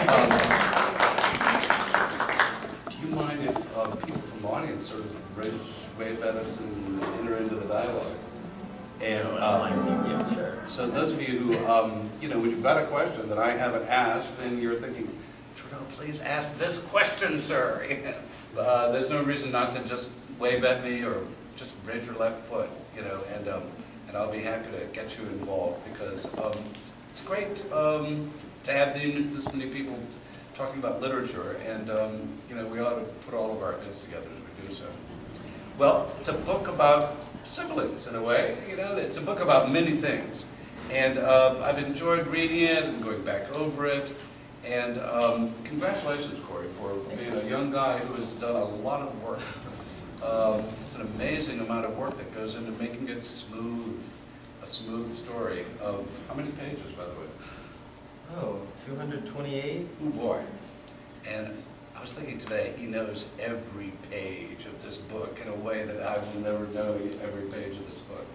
Do you mind if people from the audience sort of wave at us and enter into the dialogue? And yeah, sure. So those of you who, you know, when you've got a question that I haven't asked, then you're thinking, Trudeau, please ask this question, sir. There's no reason not to just wave at me or just raise your left foot, you know, and I'll be happy to get you involved because it's great to have this many people talking about literature, and you know, we ought to put all of our heads together as we do so. Well, it's a book about siblings in a way, you know. It's a book about many things, and I've enjoyed reading it and going back over it. And congratulations, Corey, for being a young guy who has done a lot of work. It's an amazing amount of work that goes into making it smooth, a smooth story of how many pages, by the way? Oh, 228? Oh boy. And I was thinking today, he knows every page of this book in a way that I will never know every page of this book.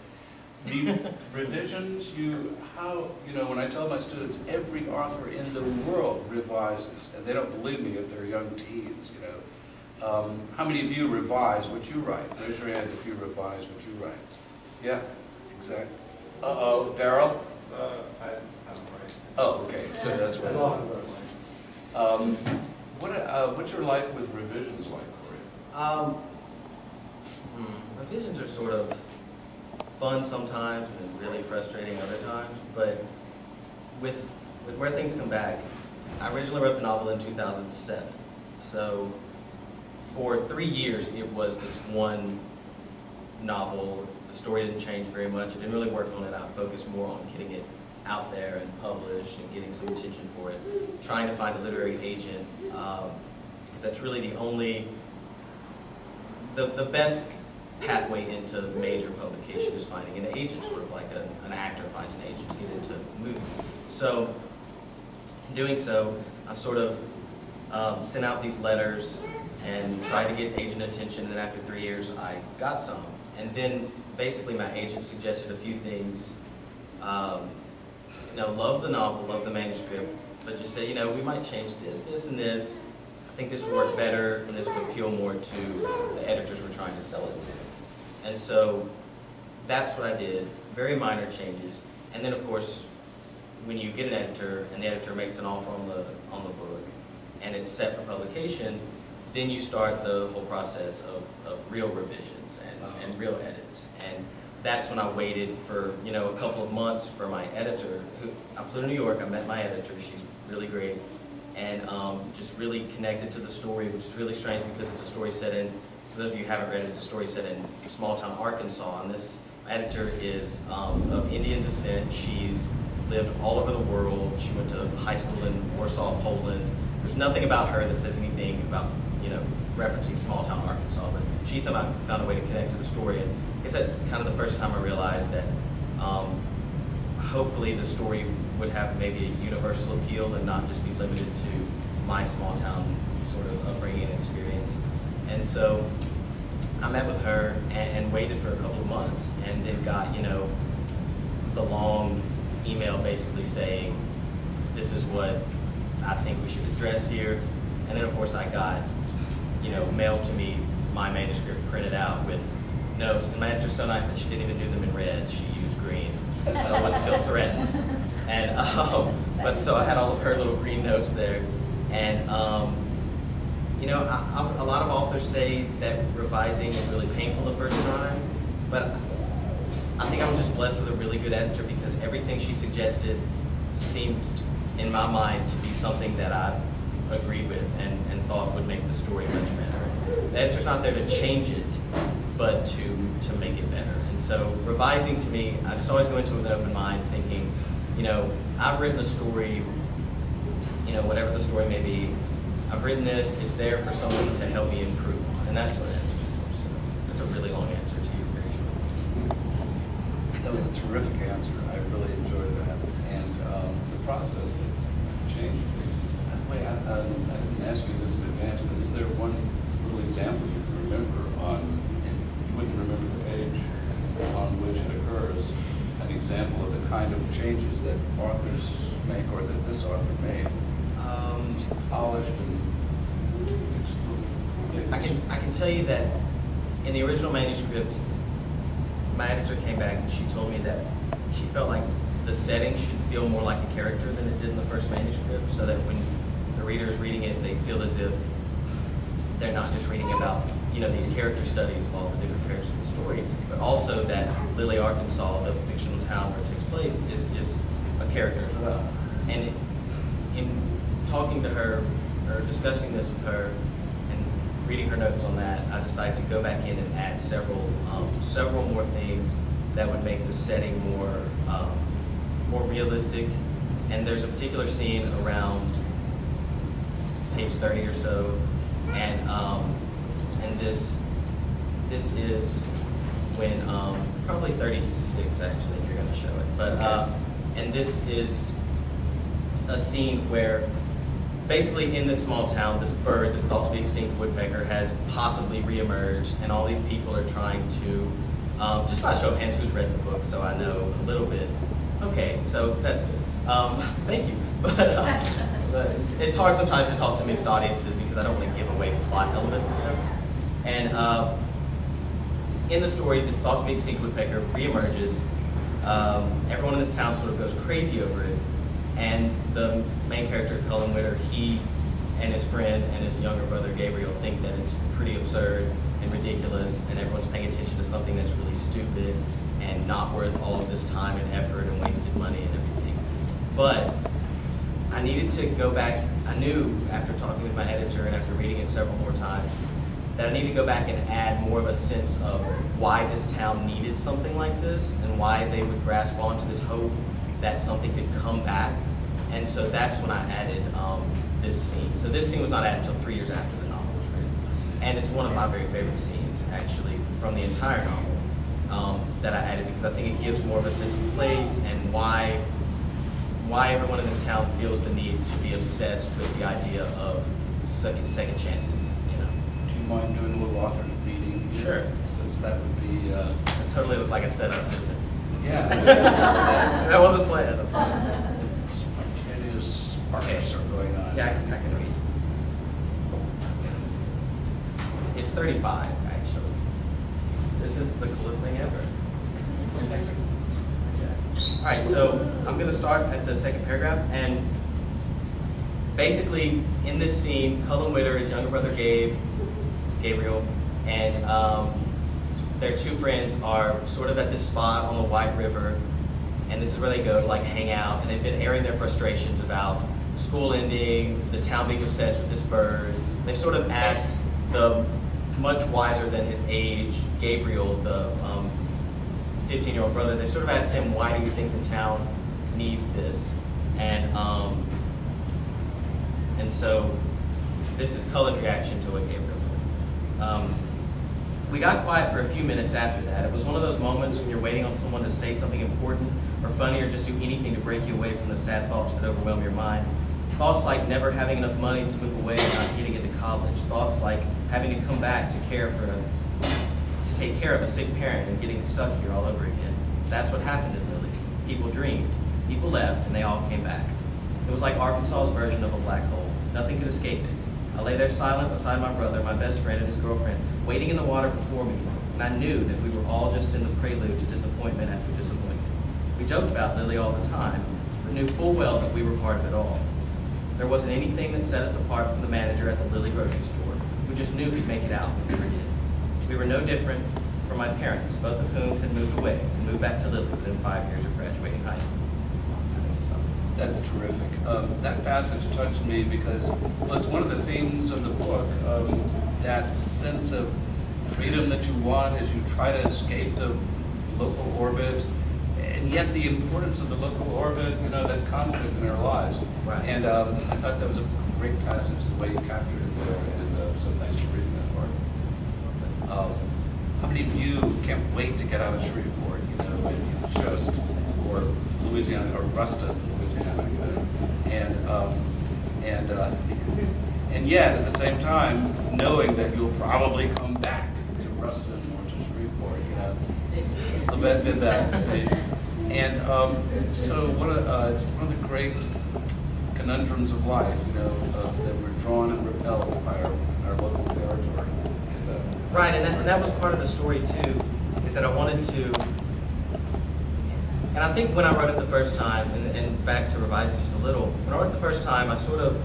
The revisions, you know, when I tell my students, every author in the world revises, and they don't believe me if they're young teens, you know. How many of you revise what you write? Raise your hand if you revise what you write. Yeah, exactly. Uh-oh, Daryl? I don't write. Oh, okay, so that's what what's your life with revisions like, Corey? Revisions are sort of fun sometimes and really frustrating other times, but with where things come back, I originally wrote the novel in 2007, so for 3 years it was this one novel. The story didn't change very much. I didn't really work on it. I focused more on getting it out there and published and getting some attention for it, trying to find a literary agent, because that's really the best pathway into major publication is finding an agent, sort of like an actor finds an agent to get into movies. So in doing so, I sort of sent out these letters and tried to get agent attention, and then after 3 years I got some. And then basically my agent suggested a few things. You know, love the novel, love the manuscript, but just say, you know, we might change this, this, and this. I think this would work better, and this would appeal more to the editors we're trying to sell it to. And so that's what I did, very minor changes. And then of course, when you get an editor, and the editor makes an offer on the book, and it's set for publication, then you start the whole process of real revisions and real edits. And that's when I waited for, you know, a couple of months for my editor. I flew to New York, I met my editor, she's really great, and just really connected to the story, which is really strange because it's a story set in, for those of you who haven't read it, it's a story set in small town Arkansas, and this editor is of Indian descent. She's lived all over the world. She went to high school in Warsaw, Poland. There's nothing about her that says anything about, you know, referencing small town Arkansas, but she somehow found a way to connect to the story. And I guess that's kind of the first time I realized that hopefully the story would have maybe a universal appeal and not just be limited to my small town sort of upbringing and experience. And so I met with her and waited for a couple of months, and then got, you know, the long email basically saying, this is what I think we should address here. And then of course I got, you know, mailed to me my manuscript printed out with notes. And my editor's so nice that she didn't even do them in red, she used green, so I wouldn't feel threatened. And but so I had all of her little green notes there. And you know, a lot of authors say that revising is really painful the first time, but I think I was just blessed with a really good editor because everything she suggested seemed, in my mind, to be something that I agreed with and thought would make the story much better. The editor's not there to change it, but to make it better. And so revising to me, I just always go into it with an open mind thinking, you know, I've written a story, you know, whatever the story may be, I've written this, it's there for someone to help me improve on, and that's what it is. So that's a really long answer to your very short. That was a terrific answer. I really enjoyed that. And the process of change. By the way, I didn't ask you this in advance, but is there one little example you can remember on, you wouldn't remember the page on which it occurs, an example of the kind of changes that authors make or that this author made? tell you that in the original manuscript, my editor came back and she told me that she felt like the setting should feel more like a character than it did in the first manuscript, so that when the reader is reading it, they feel as if they're not just reading about, you know, these character studies of all the different characters in the story, but also that Lily, Arkansas, the fictional town where it takes place, is a character as well. And in talking to her, or discussing this with her, and reading her notes on that, I decided to go back in and add several more things that would make the setting more realistic. And there's a particular scene around page 30 or so, and this is when probably 36 actually, if you're going to show it. But and this is a scene where basically in this small town, this bird, this thought to be extinct woodpecker, has possibly reemerged, and all these people are trying to, just by show of hands, who's read the book, so I know a little bit. Okay, so that's good. Thank you. But it's hard sometimes to talk to mixed audiences because I don't want to give away plot elements, you know? And in the story, this thought to be extinct woodpecker reemerges. Everyone in this town sort of goes crazy over it. And the main character, Cullen Witter, he and his friend and his younger brother, Gabriel, think that it's pretty absurd and ridiculous, and everyone's paying attention to something that's really stupid and not worth all of this time and effort and wasted money and everything. But I needed to go back. I knew after talking with my editor and after reading it several more times that I needed to go back and add more of a sense of why this town needed something like this and why they would grasp onto this hope that something could come back. And so that's when I added this scene. So this scene was not added until 3 years after the novel was written. And it's one of my very favorite scenes, actually, from the entire novel that I added, because I think it gives more of a sense of place and why everyone in this town feels the need to be obsessed with the idea of second chances, you know. Do you mind doing a little author's reading? Sure. Since that would be... It totally looks like a setup. Yeah. That wasn't planned. Spontaneous sparks are going on. Yeah, I can read. It's 35, actually. This is the coolest thing ever. All right, so I'm going to start at the second paragraph, and basically in this scene, Cullen Witter, his younger brother Gabriel, and their two friends are sort of at this spot on the White River, and this is where they go to like hang out, and they've been airing their frustrations about school ending, the town being obsessed with this bird. They've sort of asked the much wiser than his age, Gabriel, the 15-year-old brother, they sort of asked him, why do you think the town needs this? And so this is Cullen's reaction to what Gabriel said. We got quiet for a few minutes after that. It was one of those moments when you're waiting on someone to say something important or funny or just do anything to break you away from the sad thoughts that overwhelm your mind. Thoughts like never having enough money to move away and not getting into college. Thoughts like having to come back to take care of a sick parent and getting stuck here all over again. That's what happened in Lily. People dreamed, people left, and they all came back. It was like Arkansas's version of a black hole. Nothing could escape it. I lay there silent beside my brother, my best friend, and his girlfriend, waiting in the water before me, and I knew that we were all just in the prelude to disappointment after disappointment. We joked about Lily all the time, but knew full well that we were part of it all. There wasn't anything that set us apart from the manager at the Lily grocery store, who just knew we'd make it out but never did. We were no different from my parents, both of whom had moved away and moved back to Lily within 5 years of graduating high school. That's terrific. That passage touched me because, well, it's one of the themes of the book, that sense of freedom that you want as you try to escape the local orbit, and yet the importance of the local orbit, you know, that conflict in our lives. Right. And I thought that was a great passage, the way you captured it there, and so thanks for reading that part. How many of you can't wait to get out of Shreveport, you know, and just, or Louisiana, or Ruston, Louisiana, you know, and yet at the same time knowing that you'll probably come back to Ruston or to Shreveport, you know. Levette did that, see. And so it's one of the great conundrums of life, you know, that we're drawn and repelled by our local territory. And, Right, and that was part of the story too, is that I wanted to, and I think when I wrote it the first time, and back to revising just a little, when I wrote it the first time, I sort of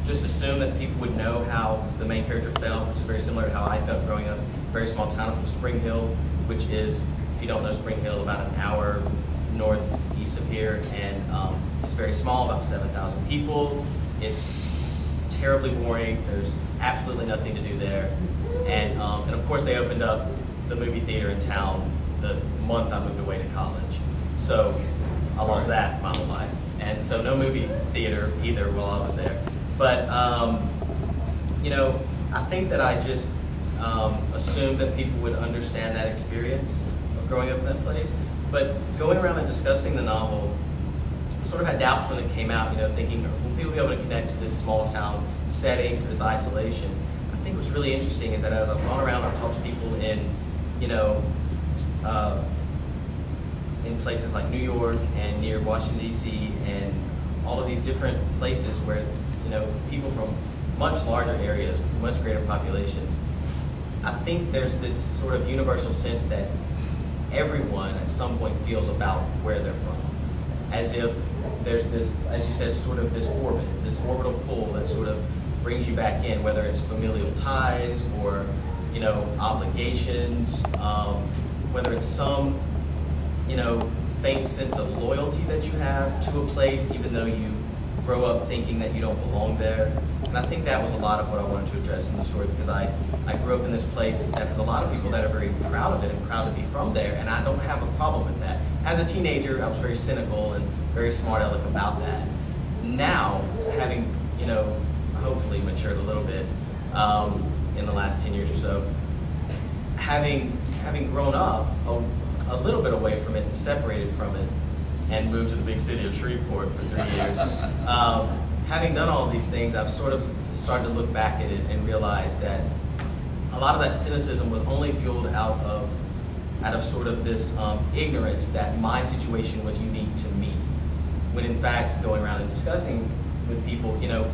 just assumed that people would know how the main character felt, which is very similar to how I felt growing up in a very small town from Springhill, which is, if you don't know Springhill, about an hour northeast of here, and it's very small, about 7,000 people. It's terribly boring. There's absolutely nothing to do there. And of course they opened up the movie theater in town the month I moved away to college. So I lost that my whole life. And so no movie theater either while I was there. But, you know, I think that I just assumed that people would understand that experience of growing up in that place. But going around and discussing the novel, I sort of had doubts when it came out, you know, thinking, will people be able to connect to this small town setting, to this isolation? I think what's really interesting is that as I've gone around, I've talked to people in, you know, in places like New York and near Washington, D.C., and all of these different places where, you know, people from much larger areas, much greater populations, I think there's this sort of universal sense that everyone at some point feels about where they're from. As if there's this, as you said, sort of this orbit, this orbital pull that sort of brings you back in, whether it's familial ties or, you know, obligations, whether it's some, you know, faint sense of loyalty that you have to a place, even though you grow up thinking that you don't belong there. And I think that was a lot of what I wanted to address in the story, because I grew up in this place that has a lot of people that are very proud of it and proud to be from there, and I don't have a problem with that. As a teenager, I was very cynical and very smart aleck about that. Now, having, you know, hopefully matured a little bit in the last 10 years or so, having grown up a little bit away from it and separated from it and moved to the big city of Shreveport for 3 years, having done all of these things, I've sort of started to look back at it and realize that a lot of that cynicism was only fueled out of sort of this ignorance that my situation was unique to me. When in fact, going around and discussing with people, you know,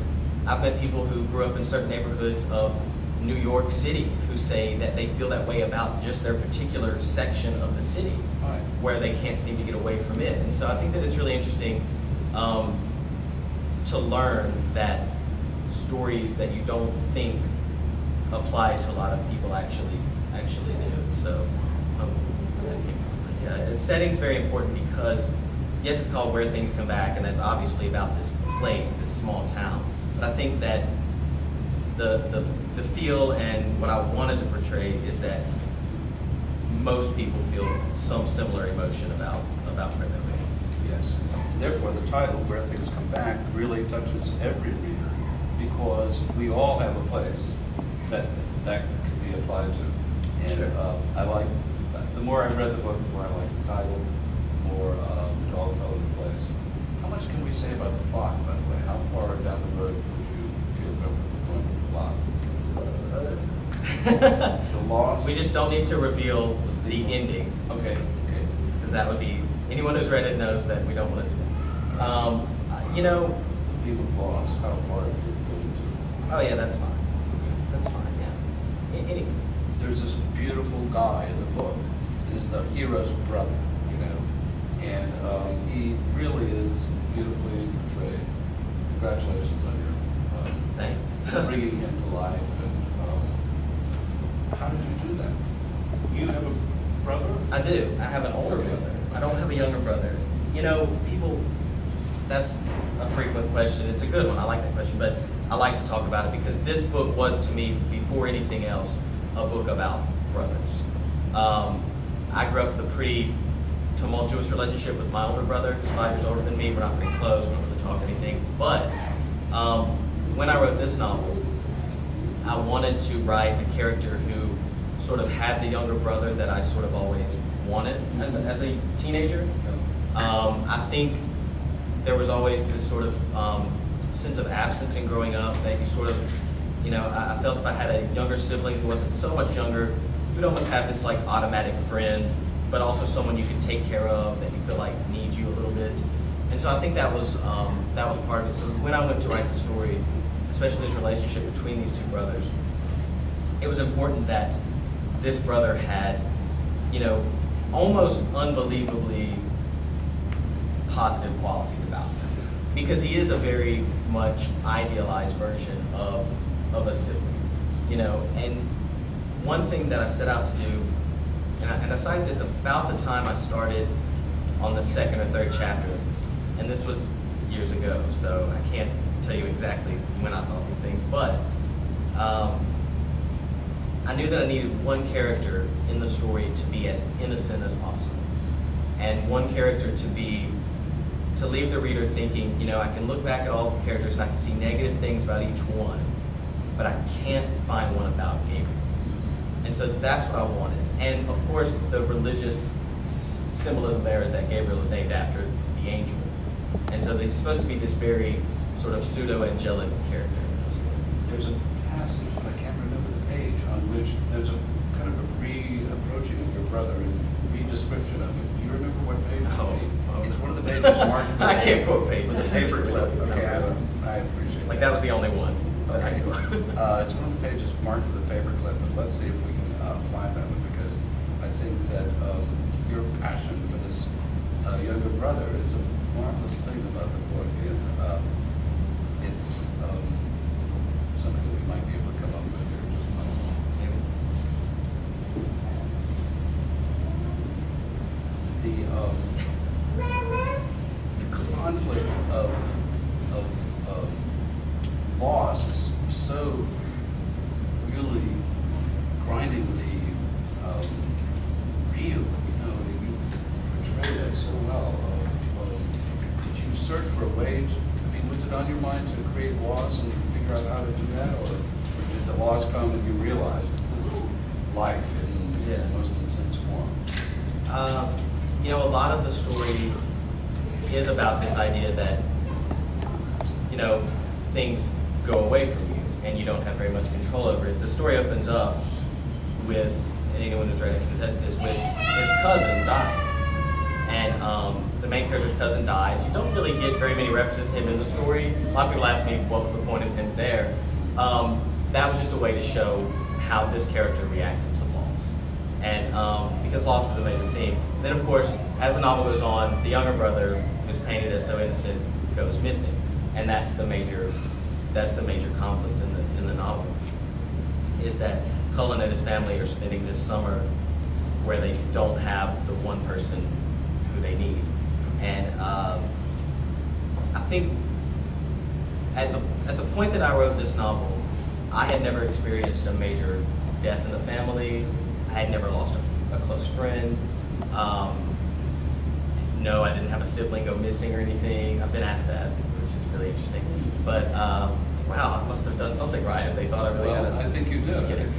I've met people who grew up in certain neighborhoods of New York City who say that they feel that way about just their particular section of the city, right, where they can't seem to get away from it. And so I think that it's really interesting to learn that stories that you don't think apply to a lot of people actually do. So yeah, setting's very important because, yes, it's called Where Things Come Back, and that's obviously about this place, this small town. But I think that the feel and what I wanted to portray is that most people feel some similar emotion about where they're raised. Yes. Therefore, the title, Where Things Come Back, really touches every reader, because we all have a place that can be applied to. And sure. I like, the more I've read the book, the more I like the title, the more the dog fell into place. How much can we say about the plot, by the way? How far down the road would you feel comfortable going with the plot? The loss? We just don't need to reveal the ending. Okay. Because that would be, anyone who's read it knows that we don't want to do that. You know, the theme of loss, how far are you willing to? Oh yeah, that's fine. Okay. That's fine, yeah. Anything. There's this beautiful guy in the book. He's the hero's brother, you know, and he really is beautifully portrayed. Congratulations on your thanks. Bringing him to life. And how did you do that? You have a brother? I do. I have an older brother. I don't have a younger brother. You know, people, that's a frequent question. It's a good one. I like that question, but I like to talk about it because this book was, to me, before anything else, a book about brothers. I grew up with a pretty tumultuous relationship with my older brother, who's 5 years older than me. We're not very close. We don't really talk anything. But when I wrote this novel, I wanted to write a character who sort of had the younger brother that I sort of always wanted as a teenager. I think there was always this sort of sense of absence in growing up that you sort of, you know, I felt if I had a younger sibling who wasn't so much younger, you'd almost have this like automatic friend, but also someone you can take care of that you feel like needs you a little bit. And so I think that was part of it. So when I went to write the story, especially this relationship between these two brothers, it was important that this brother had, you know, almost unbelievably positive qualities about him, because he is a very much idealized version of a sibling, you know. And one thing that I set out to do, and I cited this about the time I started on the second or third chapter, and this was years ago, so I can't tell you exactly when I thought these things, but I knew that I needed one character in the story to be as innocent as possible, and one character to leave the reader thinking, you know, I can look back at all the characters and I can see negative things about each one, but I can't find one about Gabriel. And so that's what I wanted. And of course, the religious symbolism there is that Gabriel is named after the angel. And so he's supposed to be this very sort of pseudo-angelic character. There's a passage, but I can't remember the page, on which there's a kind of a re-approaching of your brother and re-description of him. Do you remember what page? It's one of the pages marked. I can't quote pages. With a paperclip. Okay, I appreciate like that was the only one. Okay. It's one of the pages marked with a paperclip, but let's see if we can find that one, because I think that your passion for this younger brother is a marvelous thing about the book, and it's something that we might be able to come up with here in just a moment. The conflict of loss is so really grindingly real. You know, you portray that so well. Did you search for a way to, I mean, was it on your mind to create loss and figure out how to do that, or did the loss come and you realized that this is life in its most intense form? You know, a lot of the story is about this idea that, you know, things go away from you and you don't have very much control over it. The story opens up with, and anyone who's read it can attest to this, with his cousin dying. And the main character's cousin dies. You don't really get very many references to him in the story. A lot of people ask me what was the point of him there. That was just a way to show how this character reacted to loss. And because loss is a major theme. Then of course, as the novel goes on, the younger brother, who's painted as so innocent, goes missing. And that's the major conflict in the novel, is that Cullen and his family are spending this summer where they don't have the one person who they need. And I think at the point that I wrote this novel, I had never experienced a major death in the family. I had never lost a close friend. No, I didn't have a sibling go missing or anything. I've been asked that, which is really interesting. But wow, I must have done something right if they thought I really had it. I think you did. Just kidding.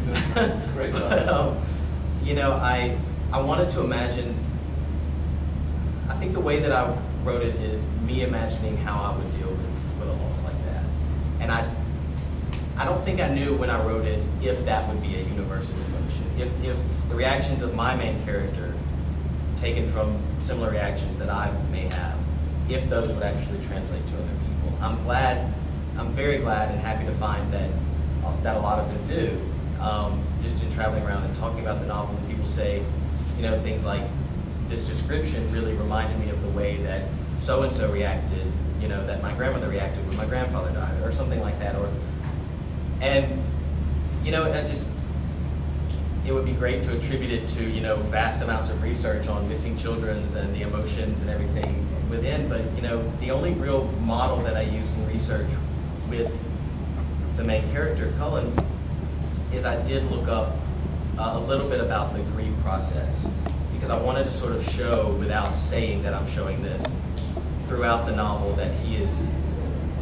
Great job. But, you know, I wanted to imagine, I think the way that I wrote it is me imagining how I would deal with a loss like that. And I don't think I knew when I wrote it if that would be a universal emotion. If the reactions of my main character, taken from similar reactions that I may have, if those would actually translate to other people. I'm very glad and happy to find that a lot of them do. Just in traveling around and talking about the novel, when people say, you know, things like, this description really reminded me of the way that so-and-so reacted, you know, that my grandmother reacted when my grandfather died, or something like that. And, you know, it would be great to attribute it to, you know, vast amounts of research on missing children's and the emotions and everything within, but, you know, the only real model that I used in research with the main character, Cullen, is I did look up a little bit about the grief process, because I wanted to sort of show, without saying that I'm showing this, throughout the novel that he is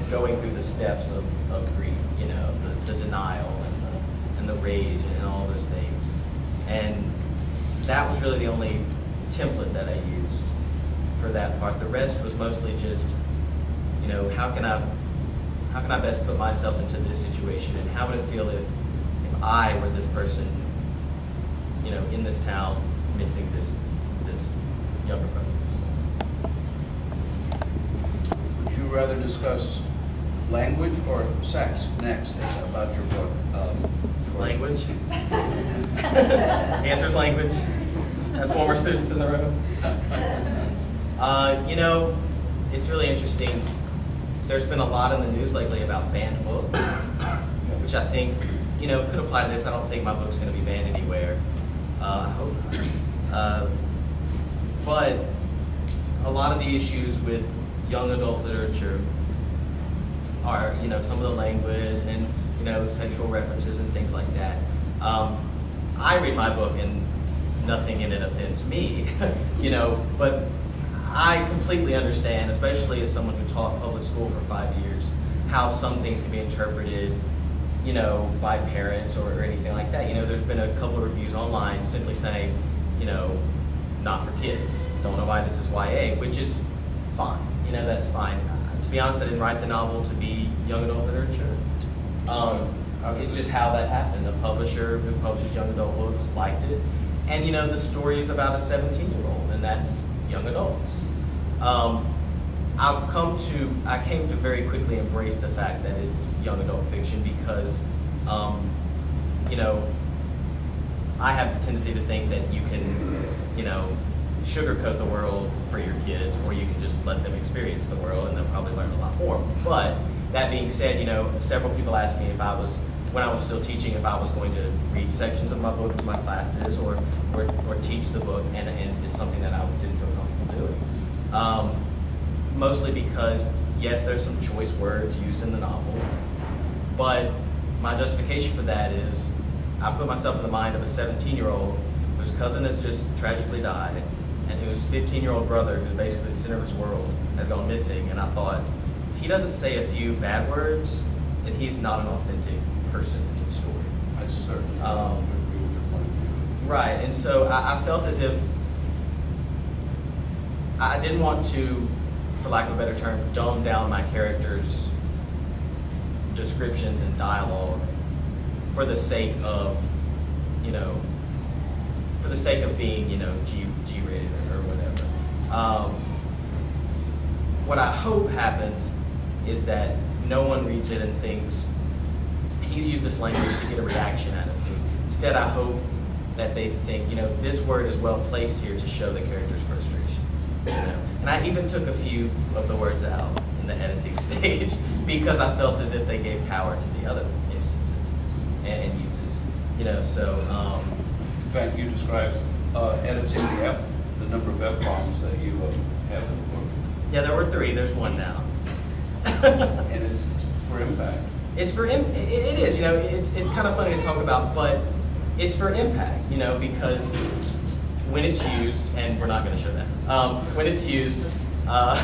going through the steps of grief, you know, the denial and the rage and all those things. And that was really the only template that I used for that part. The rest was mostly just, you know, how can I best put myself into this situation, and how would it feel if I were this person, you know, in this town, missing this younger brother. Would you rather discuss Language or sex? Next is about your book. Language. Answer's language. Have former students in the room. You know, it's really interesting. There's been a lot in the news lately about banned books, which I think, you know, could apply to this. I don't think my book's going to be banned anywhere. I hope not. But a lot of the issues with young adult literature are, you know, some of the language and, you know, sexual references and things like that. I read my book and nothing in it offends me, you know, but I completely understand, especially as someone who taught public school for 5 years, how some things can be interpreted, you know, by parents or anything like that. You know, there's been a couple of reviews online simply saying, you know, not for kids. Don't know why this is YA, which is fine. You know, that's fine. To be honest, I didn't write the novel to be young adult literature. It's just how that happened. A publisher who publishes young adult books liked it. And, you know, the story is about a 17-year-old, and that's young adults. I came to very quickly embrace the fact that it's young adult fiction because, you know, I have the tendency to think that you can, you know, sugarcoat the world for your kids, or you can just let them experience the world and they'll probably learn a lot more. But that being said, you know, several people asked me if I was, when I was still teaching, if I was going to read sections of my book to my classes or teach the book, and it's something that I didn't feel comfortable doing. Mostly because, yes, there's some choice words used in the novel, but my justification for that is I put myself in the mind of a 17-year-old whose cousin has just tragically died, and whose 15-year-old brother, who's basically the center of his world, has gone missing. And I thought, if he doesn't say a few bad words, then he's not an authentic person in the story. I certainly agree with your point of view. Right, and so I felt as if I didn't want to, for lack of a better term, dumb down my characters' descriptions and dialogue for the sake of, you know, for the sake of being, you know, G-rated or whatever. What I hope happens is that no one reads it and thinks, he's used this language to get a reaction out of me. Instead, I hope that they think, you know, this word is well placed here to show the character's frustration. You know? And I even took a few of the words out in the editing stage because I felt as if they gave power to the other instances and uses. You know, so. In fact, you described editing the number of F-bombs that you have in the book. Yeah, there were 3. There's 1 now. And it's for impact. It's for it is, you know, it's kind of funny to talk about, but it's for impact, you know, because when it's used, and we're not going to show that, when it's used, I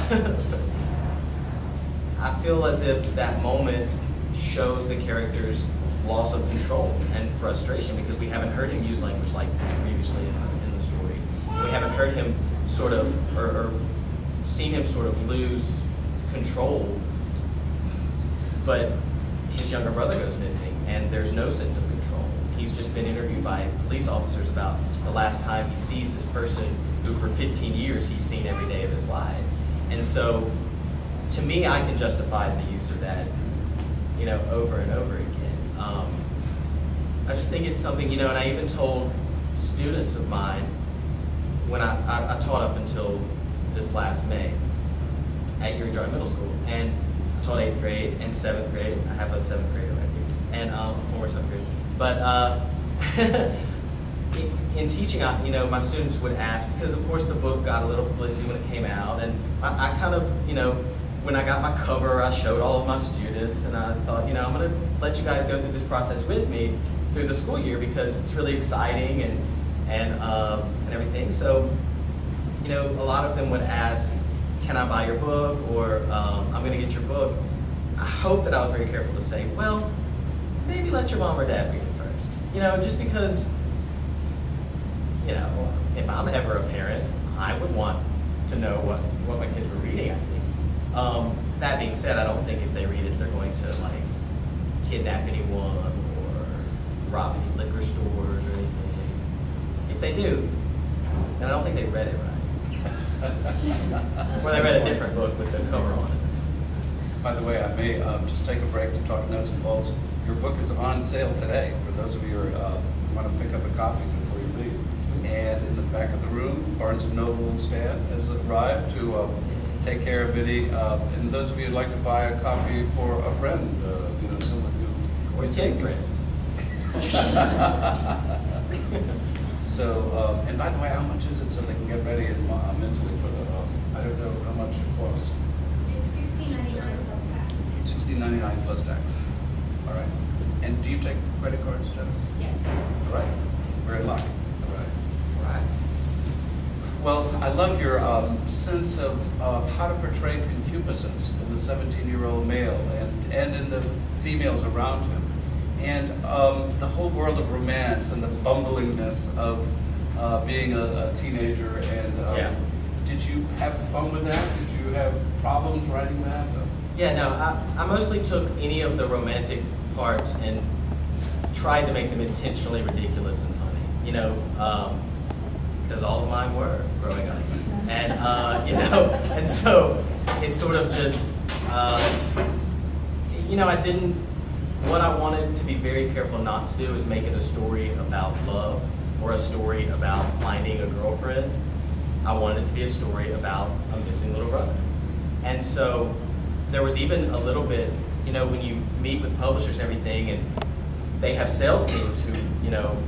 feel as if that moment shows the character's loss of control and frustration, because we haven't heard him use language like this previously in the story. We haven't heard him sort of, or seen him sort of lose control, but his younger brother goes missing and there's no sense of control. He's just been interviewed by police officers about the last time he sees this person who for 15 years he's seen every day of his life. And so, to me, I can justify the use of that, you know, over and over again. I just think it's something, you know, and I even told students of mine when I taught up until this last May at Erie Drive Middle School, and I taught 8th grade and 7th grade. I have a 7th grader right here, and a former 7th grade. But in teaching, you know, my students would ask, because of course the book got a little publicity when it came out, and I kind of, you know, when I got my cover, I showed all of my students, and I thought, you know, I'm going to let you guys go through this process with me through the school year because it's really exciting and everything. So, you know, a lot of them would ask, can I buy your book, or I'm going to get your book. I hope that I was very careful to say, well, maybe let your mom or dad read it first. You know, just because, you know, if I'm ever a parent, I would want to know what my kids were reading, I think. That being said, I don't think if they read it, they're going to, like, kidnap anyone or rob any liquor stores or anything. If they do, then I don't think they read it right. Or they read a different book with the cover on it. By the way, I may just take a break to talk nuts and bolts. Your book is on sale today for those of you who want to pick up a copy before you leave. And in the back of the room, Barnes & Noble stand has arrived to take care of Vinny. And those of you who'd like to buy a copy for a friend, someone who... Or 10 friends. So, and by the way, how much is it so they can get ready and mentally for the, I don't know how much it costs. It's $16.99 plus tax. $16.99 plus tax. All right. And do you take credit cards, Jennifer? Yes. All right. Very lucky. All right. All right. Well, I love your sense of how to portray concupiscence in the 17-year-old male and in the females around him. And the whole world of romance and the bumblingness of being a teenager. And yeah. Did you have fun with that? Did you have problems writing that? Yeah, no, I mostly took any of the romantic parts and tried to make them intentionally ridiculous and funny, because all of mine were growing up. And, and so it's sort of just, what I wanted to be very careful not to do is make it a story about love or a story about finding a girlfriend. I wanted it to be a story about a missing little brother. And so there was even a little bit, when you meet with publishers and everything, and they have sales teams who,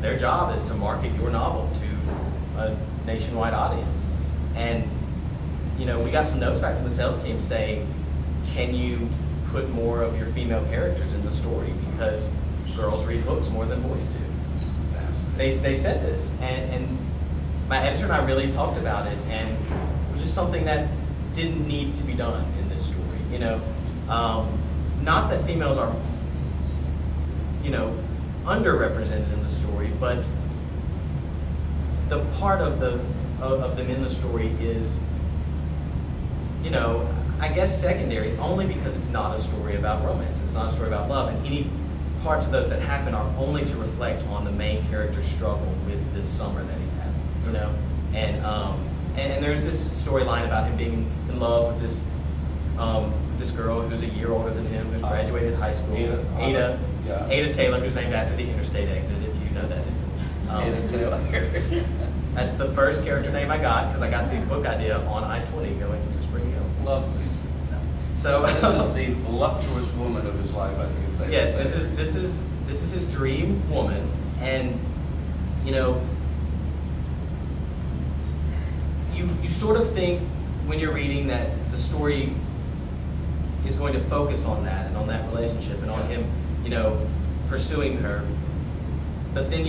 their job is to market your novel to a nationwide audience. And, we got some notes back from the sales team saying, can you put more of your female characters in the story because girls read books more than boys do. They said this, and my editor and I really talked about it, and it was just something that didn't need to be done in this story. Not that females are, underrepresented in the story, but the part of them in the story is, I guess secondary, only because it's not a story about romance. It's not a story about love, and any parts of those that happen are only to reflect on the main character's struggle with this summer that he's having, And there's this storyline about him being in love with this girl who's a year older than him, who's graduated high school, Ada Taylor, who's named after the interstate exit, if you know that is. Ada Taylor. That's the first character name I got because I got the book idea on I-20 going to Springhill. Lovely. So this is the voluptuous woman of his life, I think it's safe to yes, say. this is his dream woman, and you sort of think when you're reading that the story is going to focus on that and on that relationship and on him, pursuing her. But then,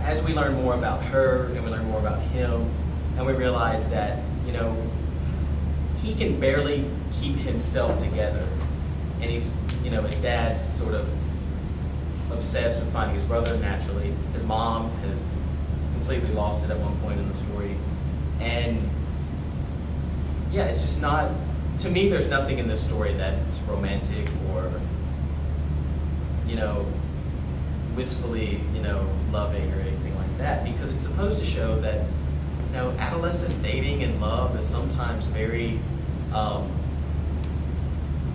as we learn more about her and we learn more about him, and we realize that, he can barely keep himself together. And he's, his dad's sort of obsessed with finding his brother naturally. His mom has completely lost it at one point in the story. And yeah, it's just not, to me, there's nothing in this story that's romantic or, wistfully, loving or anything like that, because it's supposed to show that, adolescent dating and love is sometimes very,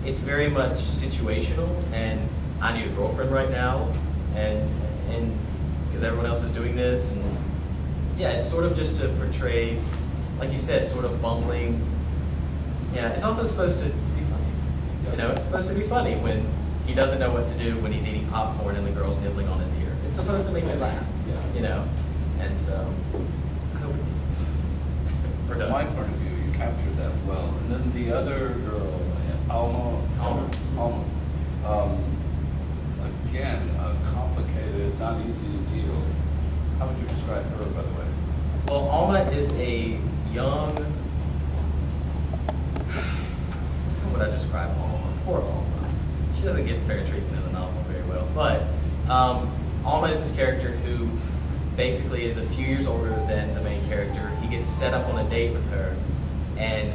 it's very much situational, and I need a girlfriend right now, and because everyone else is doing this, and yeah, it's sort of just to portray, like you said, sort of bumbling. Yeah, it's also supposed to be funny. It's supposed to be funny when he doesn't know what to do when he's eating popcorn and the girl's nibbling on his ear. It's supposed to make me laugh, and so I hope From my point of view, you captured that well. And then the other girl, Alma. Again, a complicated, not easy deal. How would you describe her, by the way? Well, Alma is a young, how would I describe Alma? Poor Alma. She doesn't get fair treatment in the novel very well. But Alma is this character who basically is a few years older than the main character. He gets set up on a date with her, and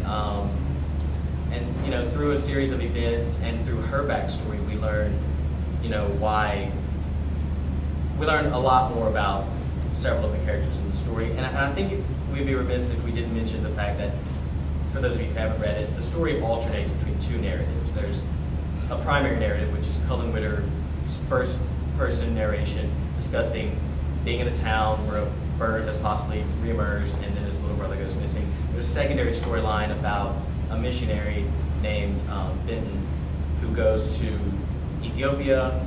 through a series of events and through her backstory, we learn, why. We learn a lot more about several of the characters in the story, and I think we'd be remiss if we didn't mention the fact that, for those of you who haven't read it, the story alternates between two narratives. There's a primary narrative, which is Cullen Witter's first-person narration discussing being in a town where a bird has possibly reemerged and then his little brother goes missing. There's a secondary storyline about a missionary named Benton who goes to Ethiopia,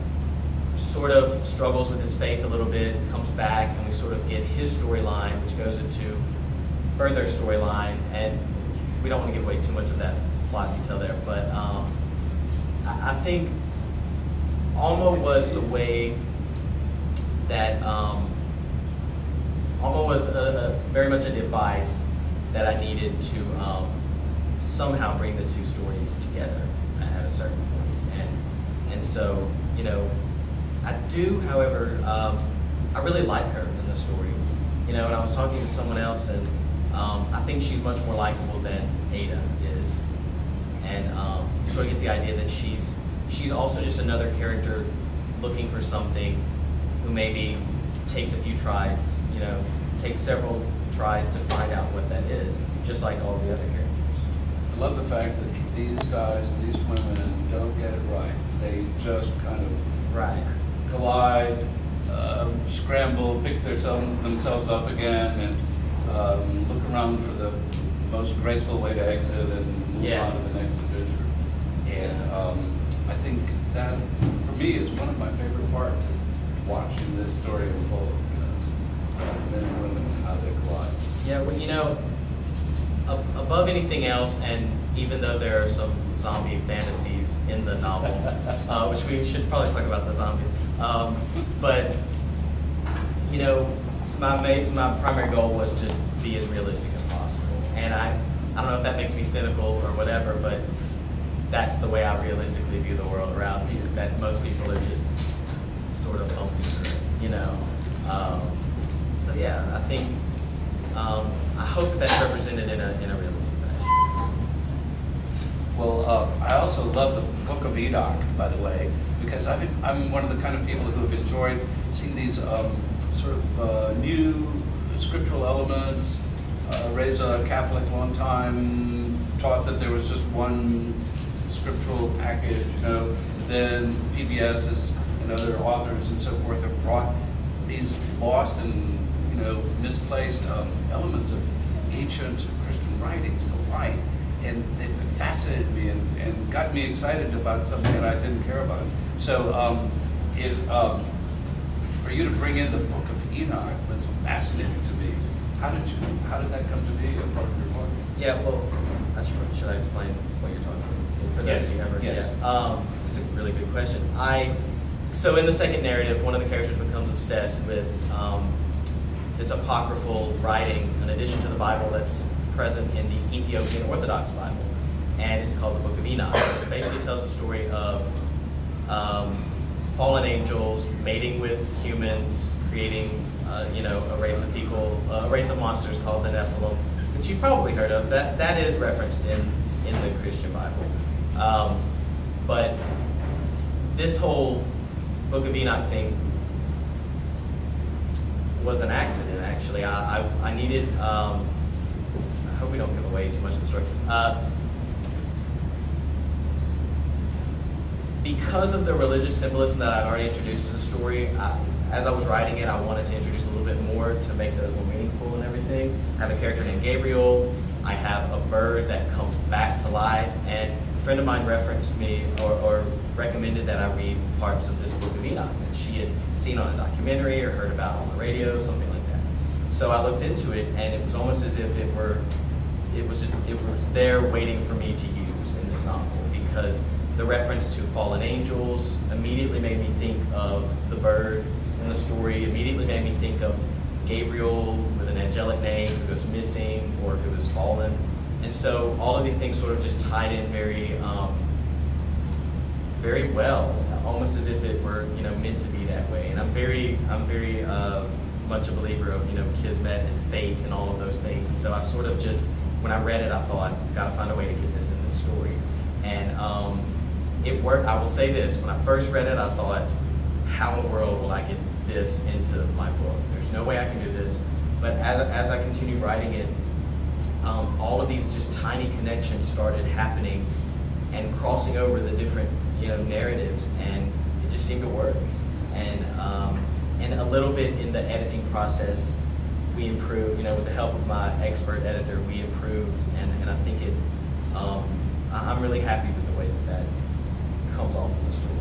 sort of struggles with his faith a little bit, comes back, and we sort of get his storyline, which goes into further storyline, and we don't want to give away too much of that plot detail there, but I think Alma was the way that Alma was very much a device that I needed to somehow bring the two stories together at a certain point. And so, you know, I do, however, I really like her in the story. You know, and I was talking to someone else, and I think she's much more likable than Ada is. And so I get the idea that she's also just another character looking for something who maybe takes a few tries, you know, takes several tries to find out what that is, just like all the other characters. I love the fact that these guys, these women, don't get it right. They just kind of collide, scramble, pick themselves up again, and look around for the most graceful way to exit and move on to the next adventure. And I think that, for me, is one of my favorite parts of watching this story unfold. Men and women and how they collide. Yeah, well, you know, above anything else, and even though there are some zombie fantasies in the novel, which we should probably talk about the zombies, but you know, my primary goal was to be as realistic as possible, and I don't know if that makes me cynical or whatever, but that's the way I realistically view the world around me, is that most people are just sort of bumping through it, you know. So yeah, I think I hope that that's represented in a realistic fashion. Well, I also love the Book of Enoch, by the way, because I'm one of the kind of people who have enjoyed seeing these sort of new scriptural elements. Raised a Catholic long time, taught that there was just one scriptural package, you know. Then PBSs and other authors and so forth have brought these lost and, you know, misplaced elements of ancient Christian writings to light, and they've fascinated me and got me excited about something that I didn't care about. So for you to bring in the Book of Enoch was fascinating to me. How did that come to be a part of your book? Yeah, well, should I explain what you're talking about? For those of you ever, yes. Yeah. It's a really good question. So in the second narrative, one of the characters becomes obsessed with this apocryphal writing, in addition to the Bible, that's present in the Ethiopian Orthodox Bible, and it's called the Book of Enoch. It basically tells the story of fallen angels mating with humans, creating you know, a race of people, a race of monsters called the Nephilim, which you've probably heard of. That is referenced in the Christian Bible. But this whole Book of Enoch thing was an accident, actually. I needed, I hope we don't give away too much of the story. Because of the religious symbolism that I'd already introduced to the story, as I was writing it, I wanted to introduce a little bit more to make those more meaningful and everything. I have a character named Gabriel. I have a bird that comes back to life, and a friend of mine referenced me or recommended that I read parts of this Book of Enoch that she had seen on a documentary or heard about on the radio, something like that. So I looked into it, and it was almost as if it was there waiting for me to use in this novel, because the reference to fallen angels immediately made me think of the bird in the story, immediately made me think of Gabriel with an angelic name who goes missing or who is fallen. And so all of these things sort of just tied in very, very well, almost as if it were, you know, meant to be that way. And I'm very much a believer of, you know, kismet and fate and all of those things. And so I sort of just, when I read it, I thought, gotta find a way to get this in this story. And it worked. I will say this, when I first read it, I thought, how in the world will I get this into my book? There's no way I can do this. But as I continued writing it, all of these just tiny connections started happening and crossing over the different, narratives, and it just seemed to work. And a little bit in the editing process, we improved. With the help of my expert editor, we improved, and I think it. I'm really happy with the way that comes off of the story.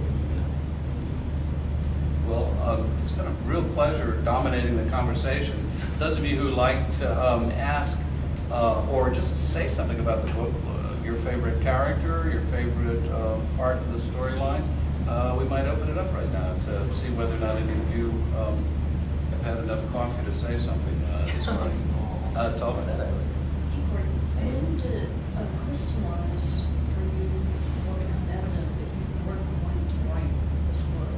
Well, it's been a real pleasure dominating the conversation. Those of you who like to ask or just say something about the book, your favorite character, your favorite part of the storyline, we might open it up right now to see whether or not any of you have had enough coffee to say something this morning. Talk about that. When did it crystallize for you or become evident that you weren't going to write this book?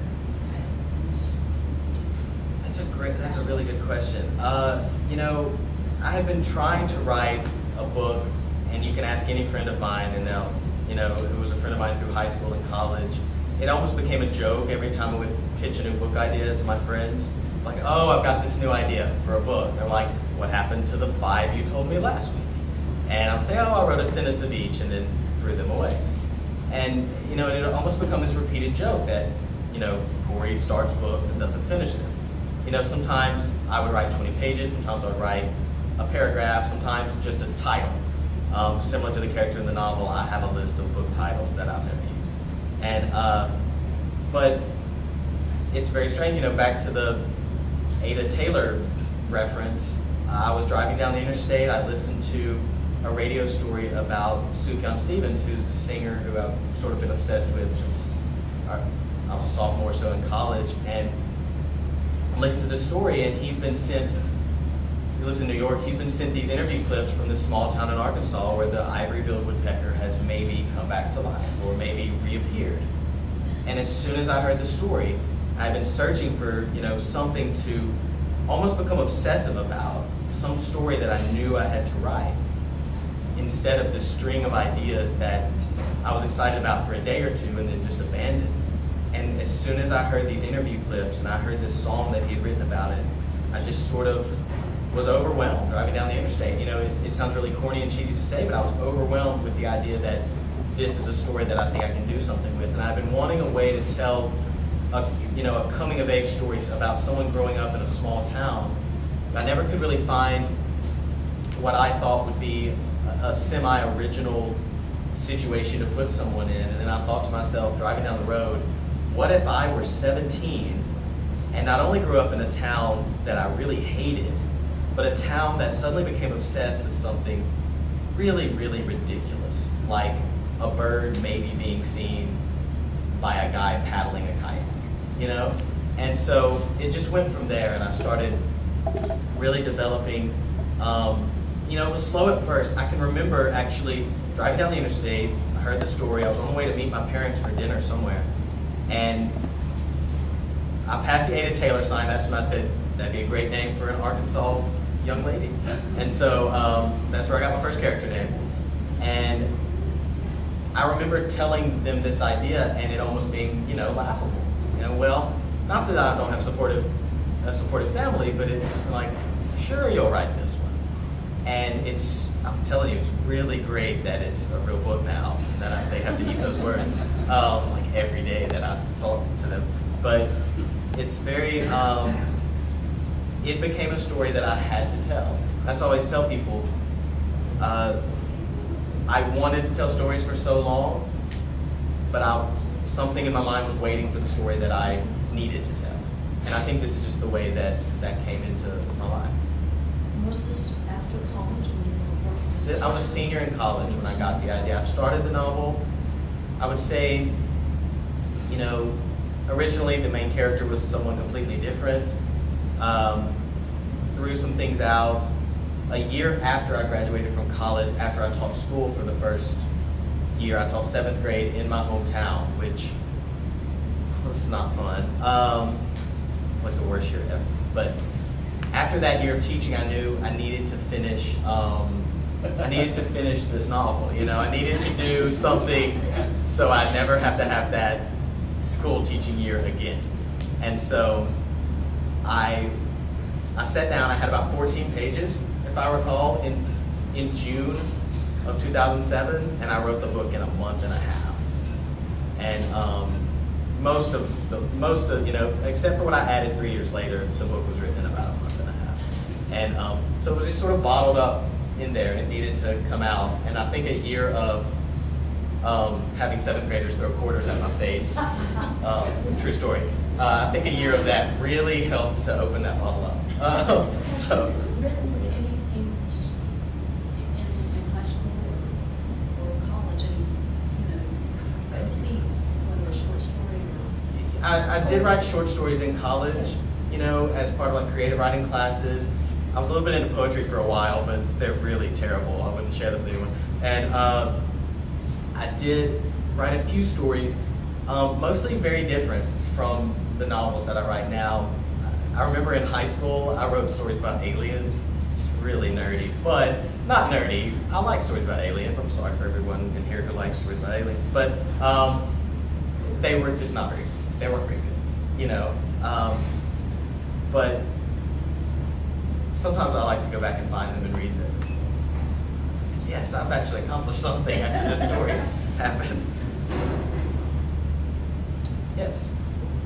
That's a really good question. I have been trying to write a book, and you can ask any friend of mine, and they'll, who was a friend of mine through high school and college. It almost became a joke every time I would pitch a new book idea to my friends. Like, oh, I've got this new idea for a book. They're like, what happened to the 5 you told me last week? And I would say, oh, I wrote a sentence of each, and then threw them away. And, it had almost become this repeated joke that, Corey starts books and doesn't finish them. Sometimes I would write 20 pages, sometimes I would write a paragraph, sometimes just a title. Similar to the character in the novel, I have a list of book titles that I've never used. And, but it's very strange, back to the Ada Taylor reference. I was driving down the interstate, I listened to a radio story about Sufjan Stevens, who's a singer who I've sort of been obsessed with since I was a sophomore or so in college, and listened to this story, and he lives in New York, he's been sent these interview clips from this small town in Arkansas where the ivory-billed woodpecker has maybe come back to life or maybe reappeared. And as soon as I heard the story, I've been searching for, something to almost become obsessive about, some story that I knew I had to write, instead of the string of ideas that I was excited about for a day or two and then just abandoned. And as soon as I heard these interview clips and I heard this song that he'd written about it, I just sort of was overwhelmed driving down the interstate. It sounds really corny and cheesy to say, but I was overwhelmed with the idea that this is a story that I think I can do something with. And I've been wanting a way to tell a coming-of-age story about someone growing up in a small town. I never could really find what I thought would be a semi-original situation to put someone in. And then I thought to myself, driving down the road, what if I were 17 and not only grew up in a town that I really hated, but a town that suddenly became obsessed with something really, really ridiculous, like a bird maybe being seen by a guy paddling a kayak, And so it just went from there, and I started really developing, it was slow at first. I can remember actually driving down the interstate, I heard the story, I was on the way to meet my parents for dinner somewhere, and I passed the Ada Taylor sign. That's when I said, that'd be a great name for an Arkansas young lady. And so that's where I got my first character name. And I remember telling them this idea and it almost being, laughable. Well, not that I don't have a supportive family, but it's just like, sure, you'll write this one. And I'm telling you, it's really great that it's a real book now, that they have to eat those words, like every day that I talk to them. But it's very, it became a story that I had to tell. That's what I always tell people. I wanted to tell stories for so long, but something in my mind was waiting for the story that I needed to tell. And I think this is just the way that came into my life. Was this after college when you were working? I was a senior in college when I got the idea. I started the novel, I would say, originally the main character was someone completely different. Threw some things out. A year after I graduated from college, after I taught school for the first year, I taught 7th grade in my hometown, which was not fun. It was like the worst year ever. But after that year of teaching, I knew I needed to finish. I needed to finish this novel. I needed to do something so I'd never have to have that school teaching year again. And so I sat down. I had about 14 pages, if I recall, in June of 2007, and I wrote the book in a month and a half. And most of, you know, except for what I added 3 years later, the book was written in about a month and a half. And so it was just sort of bottled up in there and needed to come out. And I think a year of having 7th graders throw quarters at my face, true story. I think a year of that really helped to open that bottle up. So. Written anything in high school or college, any, you know, complete, whether a short story or... I did write short stories in college, you know, as part of like creative writing classes. I was a little bit into poetry for a while, but they're really terrible. I wouldn't share them with anyone. And I did write a few stories, mostly very different from the novels that I write now. I remember in high school, I wrote stories about aliens, really nerdy, but not nerdy. I like stories about aliens. I'm sorry for everyone in here who likes stories about aliens, but they were just not very, they weren't very good, you know. But sometimes I like to go back and find them and read them. Yes, I've actually accomplished something after this story happened. So, yes.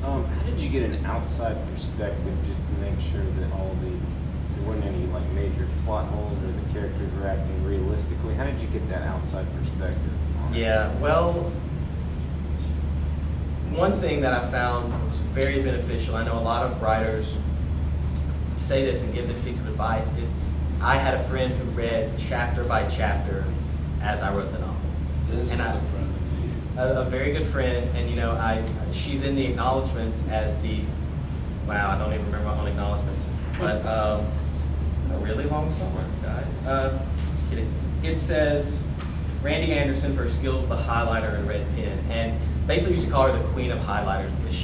How did you get an outside perspective just to make sure that there weren't any like major plot holes or the characters were acting realistically? How did you get that outside perspective? Yeah, well, one thing that I found was very beneficial, I know a lot of writers say this and give this piece of advice, is I had a friend who read chapter by chapter as I wrote the novel. This and is a friend of you. A very good friend, and you know, she's in the acknowledgments as the, wow, I don't even remember my own acknowledgments, but a really long summer, guys. Just kidding. It says, Randy Anderson for her skills with a highlighter and red pen, and basically used to call her the queen of highlighters because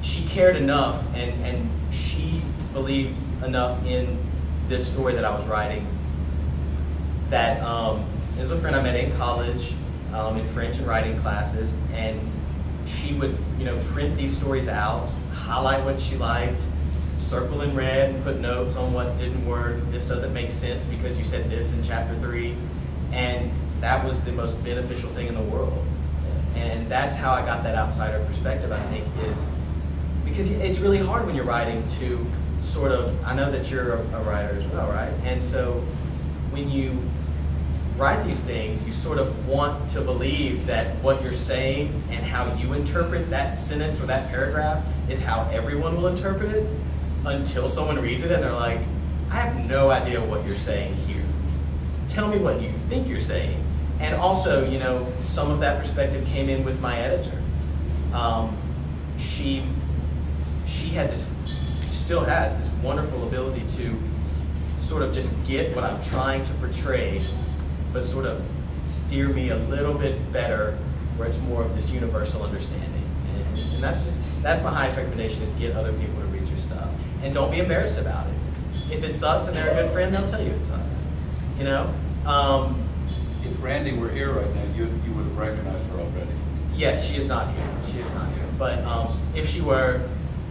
she cared enough and she believed enough in this story that I was writing that it was a friend I met in college in French and writing classes, and she would, you know, print these stories out, highlight what she liked, circle in red and put notes on what didn't work. This doesn't make sense because you said this in chapter 3, and that was the most beneficial thing in the world. And that's how I got that outsider perspective, I think, is because it's really hard when you're writing to sort of, I know that you're a writer as well, right? And so when you write these things, you sort of want to believe that what you're saying and how you interpret that sentence or that paragraph is how everyone will interpret it, until someone reads it and they're like, I have no idea what you're saying here. Tell me what you think you're saying. And also, you know, some of that perspective came in with my editor. She had this, still has this wonderful ability to sort of just get what I'm trying to portray, but sort of steer me a little bit better where it's more of this universal understanding. And that's my highest recommendation, is get other people to read your stuff. And don't be embarrassed about it. If it sucks and they're a good friend, they'll tell you it sucks. You know? If Randy were here right now, you would have recognized her already. Yes, she is not here. She is not here. But if she were,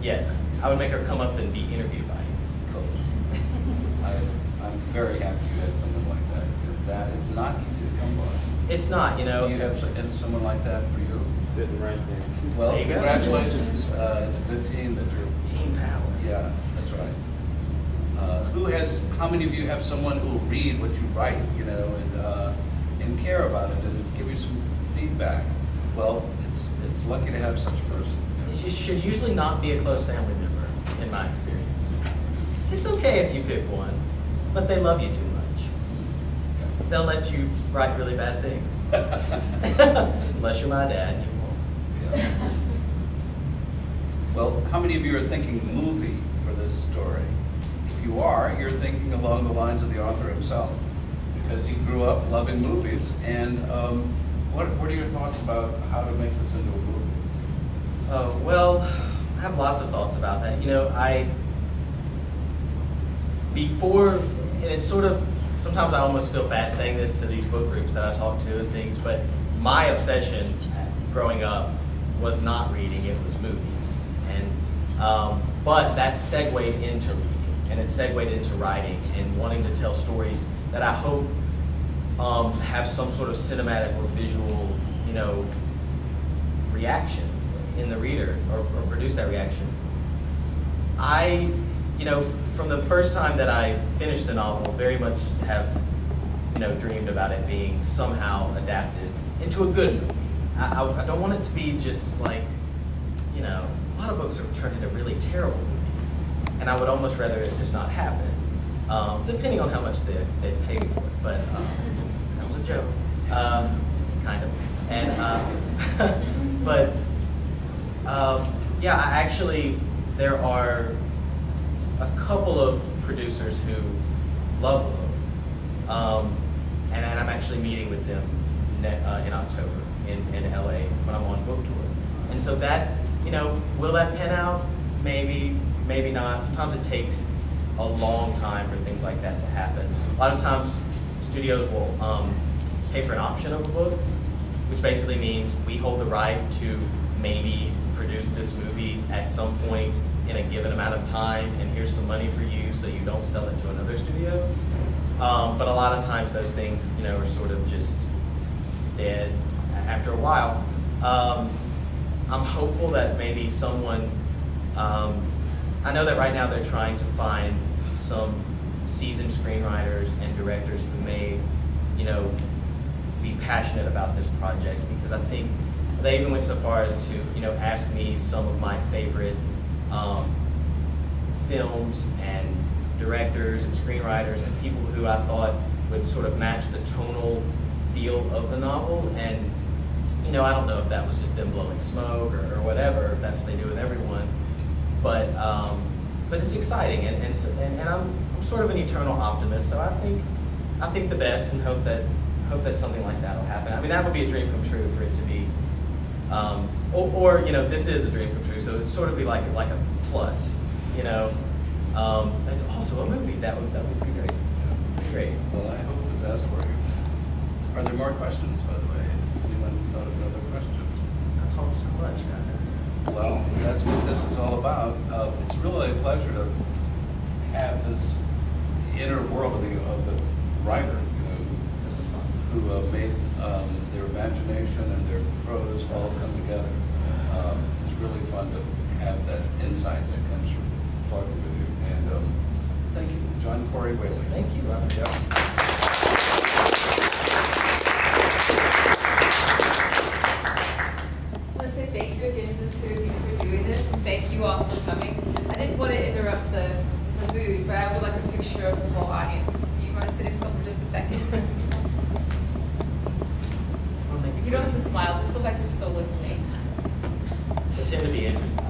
yes, I would make her come up and be interviewed by you. I'm very happy you had someone like that, because that is not easy to come by. It's not, you know. Do you have someone like that for you? Sitting right there. Well, There you go. congratulations. It's a good team that you're. Team power. Yeah, that's right. How many of you have someone who will read what you write, you know, and care about it and give you some feedback? Well, it's lucky to have such a person. It should usually not be a close family member, in my experience. It's okay if you pick one, but they love you too much. They'll let you write really bad things. Unless you're my dad, you won't. Yeah. Well, how many of you are thinking movie for this story? If you are, you're thinking along the lines of the author himself, because he grew up loving movies. And what are your thoughts about how to make this into a movie? Well, I have lots of thoughts about that. You know, and it's sort of, sometimes I almost feel bad saying this to these book groups that I talk to and things, but my obsession growing up was not reading, it was movies. And but that segued into reading, and it segued into writing and wanting to tell stories that I hope have some sort of cinematic or visual, you know, reaction in the reader, or produce that reaction. From the first time that I finished the novel, very much have, dreamed about it being somehow adapted into a good movie. I don't want it to be just like, a lot of books are turned into really terrible movies, and I would almost rather it just not happen, depending on how much they pay me for it. But that was a joke, it's kind of. And there are a couple of producers who love the book, and I'm actually meeting with them in October in LA when I'm on book tour. And so that, will that pan out? Maybe, maybe not. Sometimes it takes a long time for things like that to happen. A lot of times studios will pay for an option of the book, which basically means we hold the right to maybe produce this movie at some point in a given amount of time, and here's some money for you so you don't sell it to another studio. But a lot of times those things, are sort of just dead after a while. I'm hopeful that maybe someone, I know that right now they're trying to find some seasoned screenwriters and directors who may, be passionate about this project, because I think they even went so far as to, ask me some of my favorite films and directors and screenwriters and people who I thought would sort of match the tonal feel of the novel. And I don't know if that was just them blowing smoke or whatever, if that's what they do with everyone, but it's exciting, and I'm sort of an eternal optimist, so I think the best and hope that something like that will happen. I mean, that would be a dream come true for it to be, or this is a dream come true, so it's sort of be like a plus, It's also a movie. That would be great. Great. Well, I hope it was asked for you. Are there more questions, by the way? Has anyone thought of another question? I talked so much, guys. Well, that's what this is all about. It's really a pleasure to have this inner world of the writer, This was fun. who made their imagination and their prose all come together. It's really fun to have that insight that comes from talking with you. And thank you, John Corey Whaley. Thank you, Robert. Yep. I want to say thank you again to the two of you for doing this, and thank you all for coming. I didn't want to interrupt the mood, but I would like a picture of the whole audience. Do you mind sitting still for just a second? You don't have to smile, just look like you're still listening. Pretend to be interested.